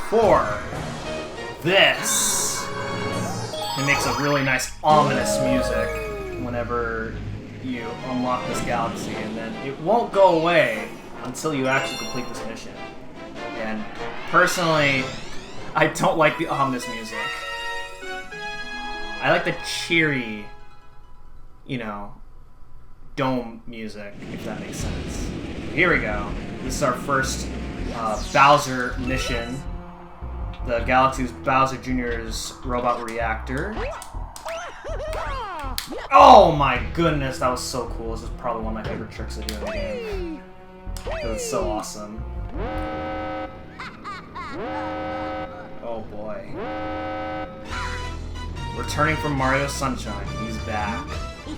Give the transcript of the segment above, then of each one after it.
for this. It makes a really nice ominous music whenever you unlock this galaxy, and then it won't go away until you actually complete this mission. And personally, I don't like the ominous music. I like the cheery, you know, dome music, if that makes sense. Here we go. This is our first Bowser mission. The Galaxy's Bowser Jr.'s robot reactor. Oh my goodness, that was so cool. This is probably one of my favorite tricks to do in the game. It was so awesome. Oh boy. Returning from Mario Sunshine, he's back.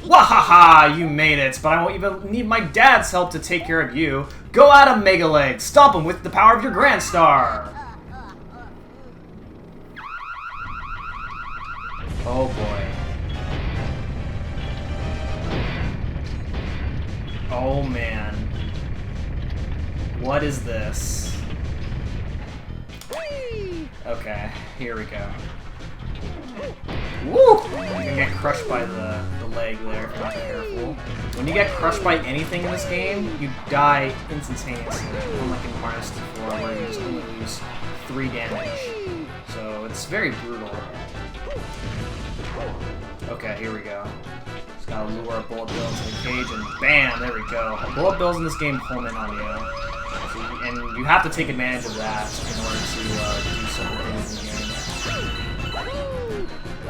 Wahaha! You made it, but I won't even need my dad's help to take care of you. Go at him, Megaleg! Stomp him with the power of your Grand Star! Oh boy. Oh man. What is this? Okay, here we go. Woo! You can get crushed by the leg there if you're not careful. When you get crushed by anything in this game, you die instantaneously, unlike in Mario 64 where you just only lose 3 damage. So it's very brutal. Okay, here we go. Just gotta lure a bullet bill into the cage and bam, there we go. Bullet bills in this game home in on you. And you have to take advantage of that in order to do certain things in the game.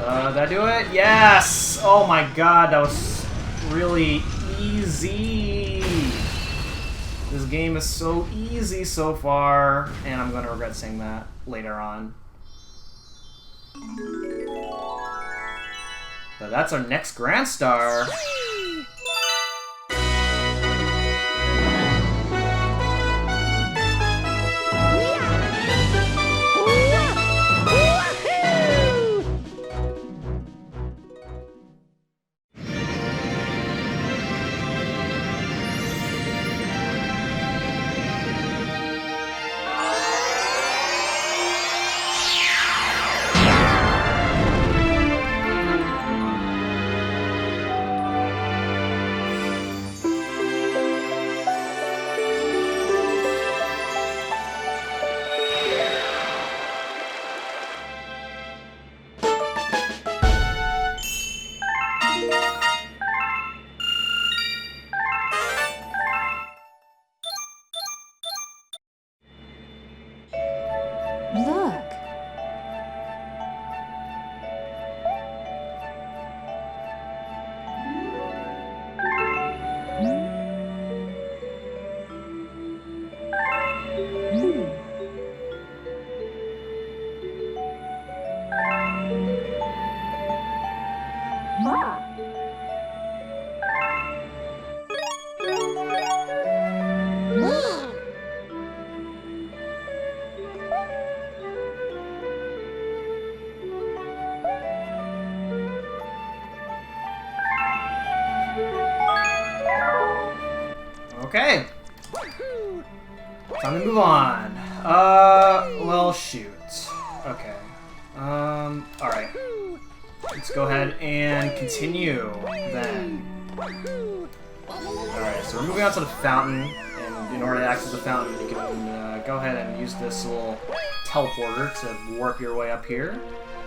Did I do it? Yes! Oh my god, that was really easy. This game is so easy so far, and I'm gonna regret saying that later on. But that's our next Grand Star. Look. Okay. Time to move on. Well, shoot. Okay. Alright. Let's go ahead and continue, then. Alright, so we're moving on to the fountain, and in order to access the fountain, you can go ahead and use this little teleporter to warp your way up here.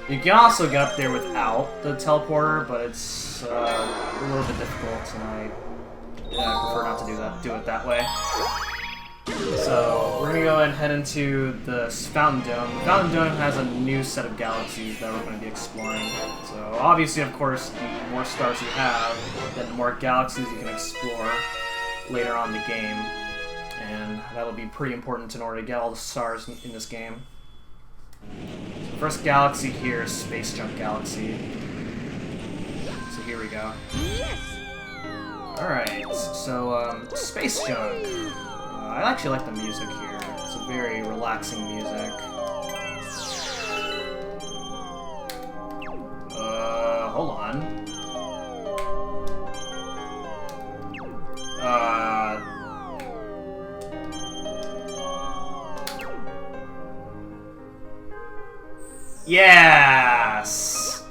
You can also get up there without the teleporter, but it's a little bit difficult, and I prefer not to do it that way. So we're gonna go ahead and head into the Fountain Dome. The Fountain Dome has a new set of galaxies that we're going to be exploring. So obviously, of course, the more stars you have, then the more galaxies you can explore later on in the game, and that'll be pretty important in order to get all the stars in this game. So the first galaxy here is Space Junk Galaxy. So here we go. Alright, so Space Junk. I actually like the music here. It's a very relaxing music. Hold on. Yes!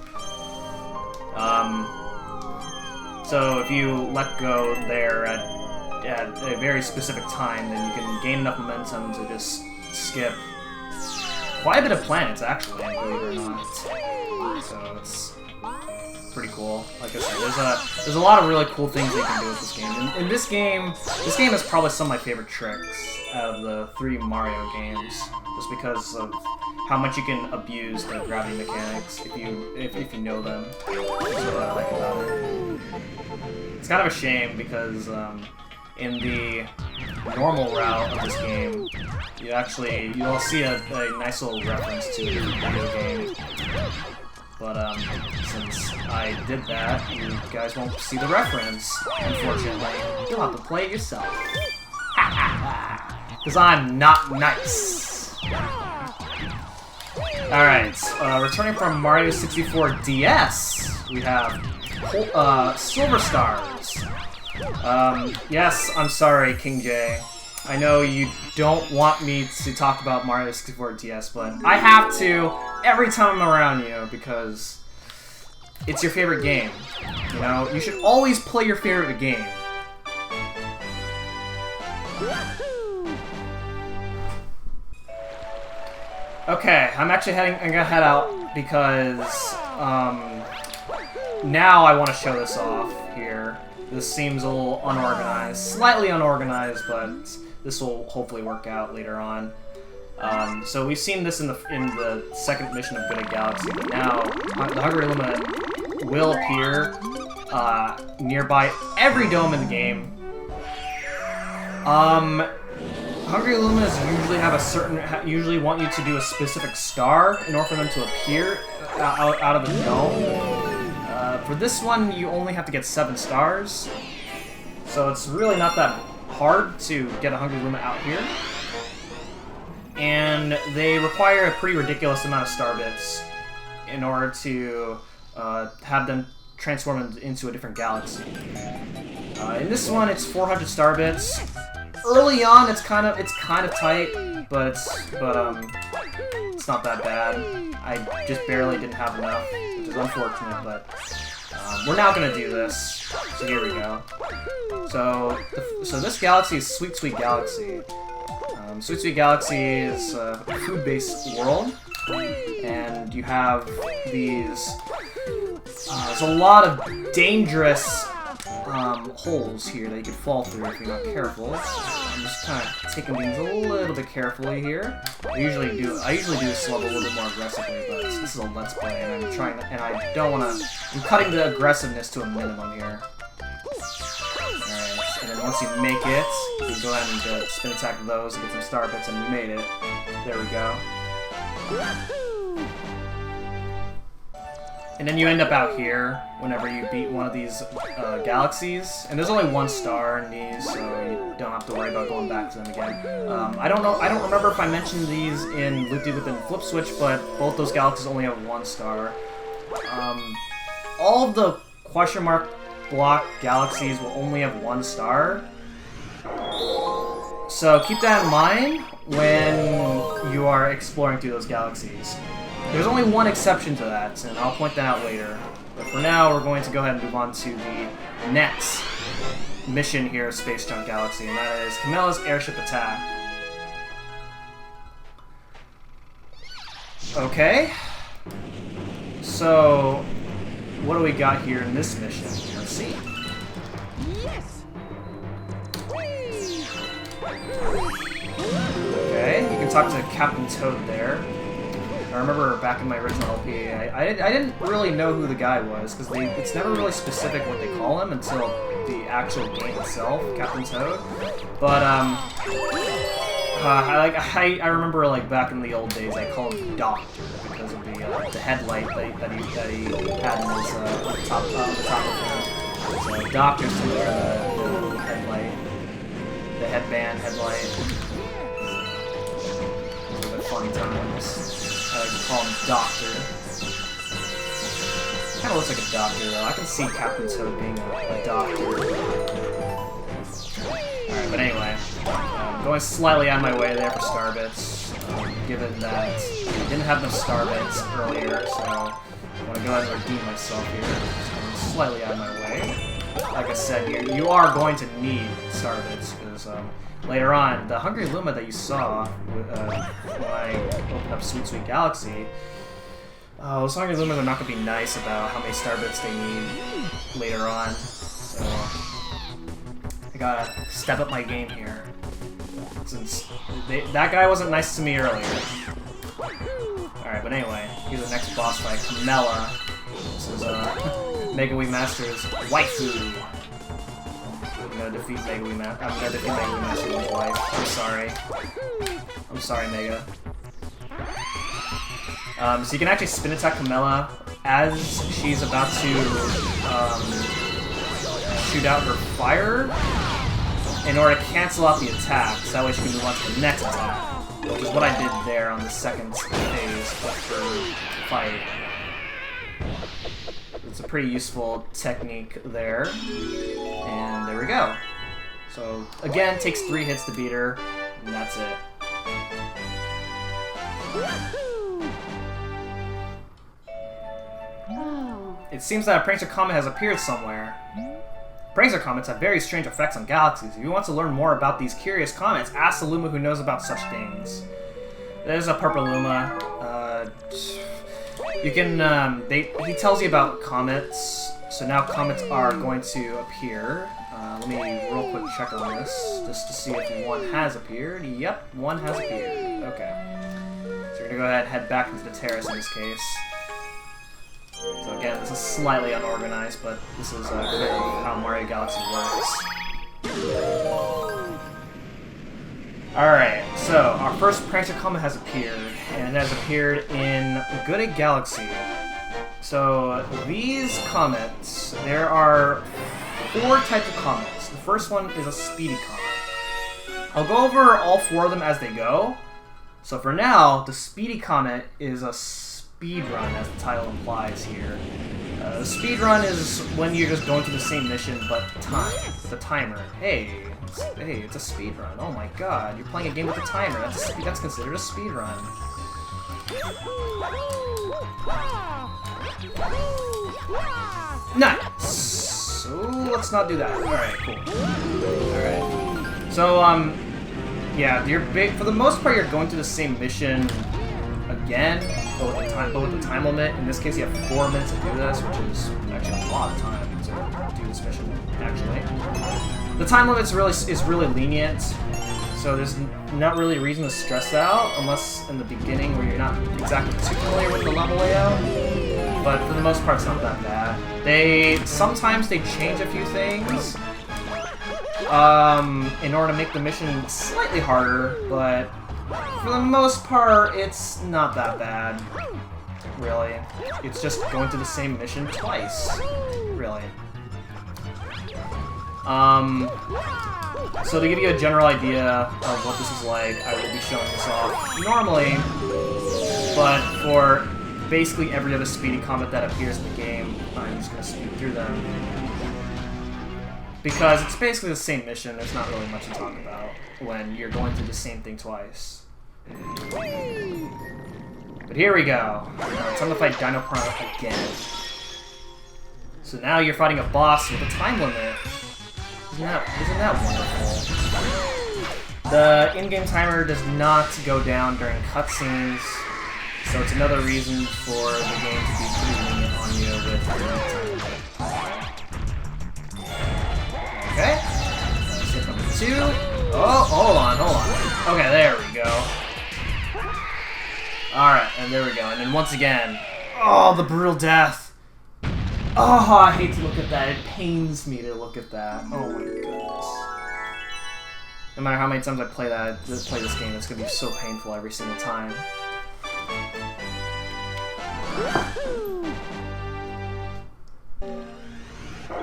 So if you let go there at a very specific time, then you can gain enough momentum to just skip quite a bit of planets, actually, believe it or not. So it's pretty cool. Like I said, there's a lot of really cool things you can do with this game. In this game is probably some of my favorite tricks out of the 3 Mario games, just because of how much you can abuse the gravity mechanics if you know them. That's what I like about it. It's kind of a shame because in the normal route of this game, you'll see a nice little reference to the video game. But since I did that, you guys won't see the reference, unfortunately. You'll have to play it yourself. Because I'm not nice. Alright, returning from Mario 64 DS, we have Silver Stars. Yes, I'm sorry, King J. I know you don't want me to talk about Mario 64 DS, but I have to every time I'm around you because it's your favorite game. You know, you should always play your favorite game. Okay, I'm gonna head out because now I want to show this off here. This seems a little unorganized, slightly unorganized, but this will hopefully work out later on. So we've seen this in the second mission of Good Galaxy, but now the Hungry Illumina will appear nearby every dome in the game. Hungry Illuminas usually want you to do a specific star in order for them to appear out of the dome. For this one, you only have to get 7 stars, so it's really not that hard to get a Hungry Luma out here. And they require a pretty ridiculous amount of star bits in order to have them transform into a different galaxy. In this one, it's 400 star bits. Early on, it's kind of tight, but it's not that bad. I just barely didn't have enough, which is unfortunate, but we're now gonna do this. So here we go. So this galaxy is Sweet Sweet Galaxy. Sweet Sweet Galaxy is a food-based world, and you have these. There's a lot of dangerous holes here that you could fall through if you're not careful. I'm just kind of taking things a little bit carefully here. I usually do this level a little bit more aggressively, but this is a Let's Play, and I don't want to. I'm cutting the aggressiveness to a minimum here. Alright, and then once you make it, you can go ahead and spin attack those and get some star bits, and you made it. There we go. And then you end up out here whenever you beat one of these galaxies. And there's only 1 star in these, so you don't have to worry about going back to them again. I don't remember if I mentioned these in Loop-De-Loop and Flip Switch, but both those galaxies only have 1 star. All of the question mark block galaxies will only have 1 star. So keep that in mind when you are exploring through those galaxies. There's only one exception to that, and I'll point that out later. But for now, we're going to go ahead and move on to the next mission here of Space Junk Galaxy, and that is Kamella's Airship Attack. Okay. So, what do we got here in this mission? Let's see. Yes. Okay, you can talk to Captain Toad there. I remember back in my original LP, I didn't really know who the guy was, because it's never really specific what they call him until the actual game itself, Captain Toad. But, I remember, like, back in the old days, I called him Doctor, because of the headlight that he had in his, top of him. So, Doctor's to the headlight, the headband headlight. Those are the fun times. I like to call him Doctor. Kinda looks like a doctor, though. I can see Captain Toad being a doctor. Alright, but anyway. going slightly out of my way there for star bits, given that I didn't have enough star bits earlier, so I want to go ahead and redeem myself here. Just going slightly out of my way. Like I said, you are going to need star bits, because later on, the Hungry Luma that you saw when I opened up Sweet Sweet Galaxy, those Hungry Lumas are not going to be nice about how many star bits they need later on, so I gotta step up my game here. Since that guy wasn't nice to me earlier. Alright, but anyway, here's the next boss fight, Kamella. This is Mega Wii Master's waifu. I'm gonna defeat Mega Wii Master's wife. I'm sorry. I'm sorry, Mega. So you can actually spin attack Kamella as she's about to shoot out her fire in order to cancel out the attack, so that way she can move on to the next attack, which is what I did there on the second phase of her fight. It's a pretty useful technique there, and there we go. So again, takes 3 hits to beat her, and that's it. It seems that a Prancer Comet has appeared somewhere. Prancer comets have very strange effects on galaxies. If you want to learn more about these curious comets, ask the Luma who knows about such things. There's a purple Luma. You can, he tells you about comets, so now comets are going to appear. Let me real quick check on this, just to see if one has appeared. Yep, one has appeared. Okay. So we're gonna go ahead and head back into the terrace in this case. So again, this is slightly unorganized, but this is clearly how Mario Galaxy works. Alright, so our first Prancer Comet has appeared, and it has appeared in Good Egg Galaxy. So these comets, there are 4 types of comets. The first one is a speedy comet. I'll go over all 4 of them as they go. So for now, the speedy comet is a speedrun, as the title implies here. The speedrun is when you're just going through the same mission, but the timer. Hey, it's a speedrun. Oh my god, you're playing a game with a timer. That's considered a speedrun. Nice! So, let's not do that. Alright, cool. Alright. So, yeah, for the most part, you're going through the same mission again, but with the time limit. In this case, you have 4 minutes to do this, which is actually a lot of time to do this mission, actually. The time limit is really lenient, so there's not really a reason to stress out, unless in the beginning where you're not exactly too familiar with the level layout. But for the most part, it's not that bad. Sometimes they change a few things in order to make the mission slightly harder, but for the most part, it's not that bad, really. It's just going through the same mission twice, really. So to give you a general idea of what this is like, I will be showing this off normally, but for basically every other speedy comet that appears in the game, I'm just going to speed through them. Because it's basically the same mission, there's not really much to talk about when you're going through the same thing twice. But here we go. It's time to fight Dino Piranha again. So now you're fighting a boss with a time limit. Isn't that wonderful? The in-game timer does not go down during cutscenes, so it's another reason for the game to be pretty lenient on you with the time limit. Okay. Step number 2. Oh, hold on. Okay, there we go. Alright, and there we go. And then once again, oh, the brutal death. Oh, I hate to look at that. It pains me to look at that. Oh my goodness. No matter how many times I play this game, it's gonna be so painful every single time.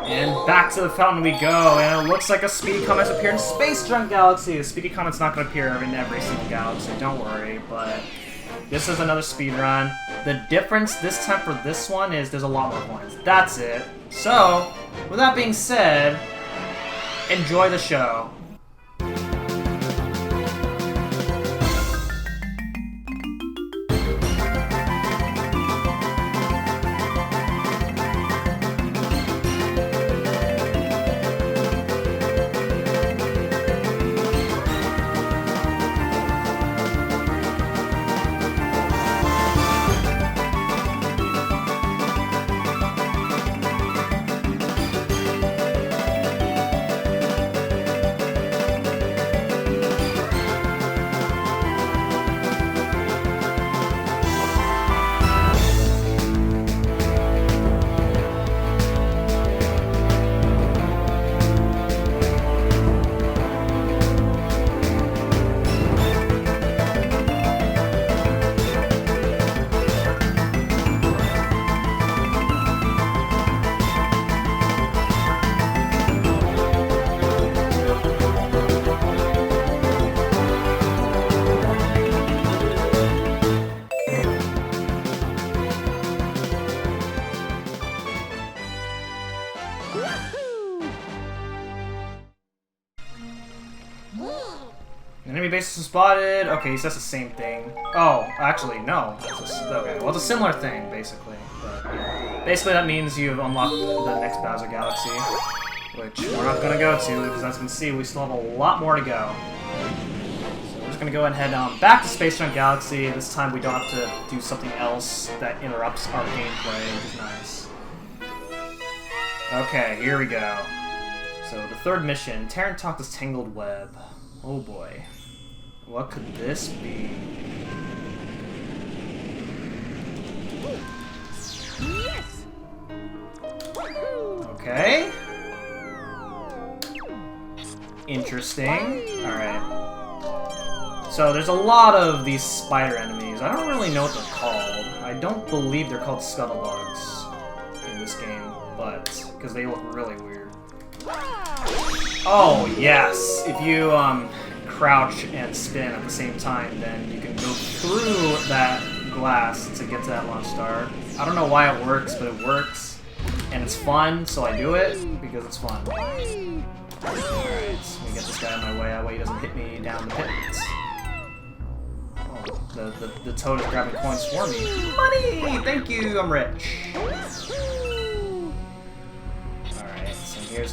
And back to the fountain we go, and it looks like a Speedy Comet's appeared in Space Junk Galaxy. A Speedy Comet's not gonna appear in every single galaxy, don't worry, but this is another speedrun. The difference this time for this one is there's a lot more coins. That's it. So, with that being said, enjoy the show. Enemy bases spotted. Okay, so that's the same thing. Oh, actually, no. Okay, well, it's a similar thing, basically. But basically, that means you've unlocked the next Bowser Galaxy, which we're not going to go to, because as you can see, we still have a lot more to go. So we're just going to go ahead and head on back to Space Junk Galaxy. This time, we don't have to do something else that interrupts our gameplay, which is nice. Okay, here we go. So, the third mission, Tarantox's Tangled Web. Oh boy. What could this be? Yes. Okay. Interesting. Alright. So there's a lot of these spider enemies. I don't really know what they're called. I don't believe they're called scuttlebugs in this game, but because they look really weird. Oh, yes! If you crouch and spin at the same time, then you can go through that glass to get to that launch star. I don't know why it works, but it works. And it's fun, so I do it because it's fun. Alright, let me get this guy out of my way, that way he doesn't hit me down the pit. Oh, the toad is grabbing coins for me. Money! Thank you, I'm rich. Here's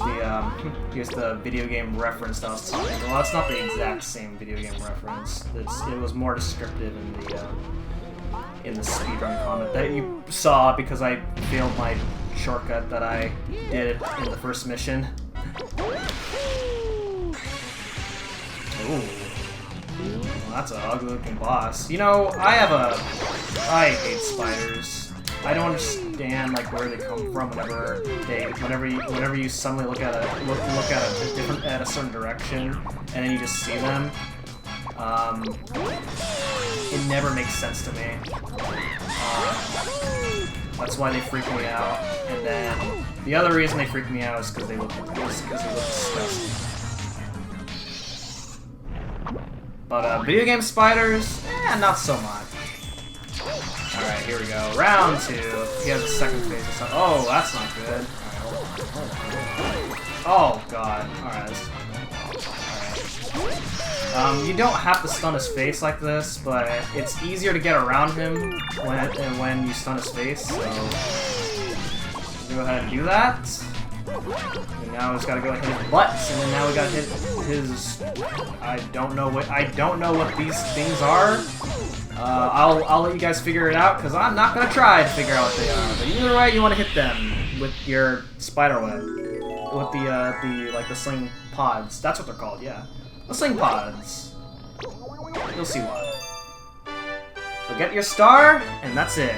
the video game reference that I was talking about. Well, it's not the exact same video game reference. It was more descriptive in the speedrun comment that you saw because I failed my shortcut that I did in the first mission. Ooh. Well, that's an ugly looking boss. You know, I hate spiders. I don't understand like where they come from whenever you suddenly look at a certain direction and then you just see them. It never makes sense to me. That's why they freak me out. And then the other reason they freak me out is because they look disgusting. But video game spiders, not so much. Alright, here we go. Round 2. He has a second phase. Oh, that's not good. Oh, God. Alright. You don't have to stun his face like this, but it's easier to get around him when you stun his face, so go ahead and do that. And now we just gotta go hit his butt, and then now we gotta hit his... I don't know what these things are. I'll let you guys figure it out, because I'm not gonna try to figure out what they are. But either way, you want to hit them with your spider web, with the sling pods. That's what they're called, yeah. The sling pods. You'll see why. But get your star, and that's it.